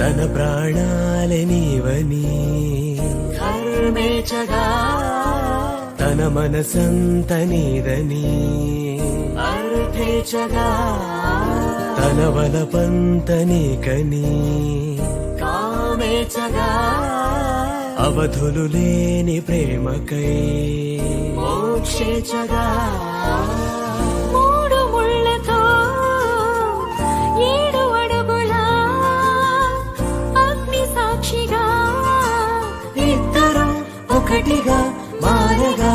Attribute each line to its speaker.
Speaker 1: తన ప్రాణాలే నీవని
Speaker 2: కర్మేచగా
Speaker 1: తన మనసంత నీదని
Speaker 2: అర్థేచగా
Speaker 1: తన వలపంత నీకని
Speaker 2: కామేచగా
Speaker 1: అవధులు లేని ప్రేమకై
Speaker 2: మోక్షేచగా
Speaker 3: మూడు ముళ్ళతో 7 అడుగుల అగ్ని సాక్షిగా
Speaker 2: ఇద్దరు ఒకటిగా మారగా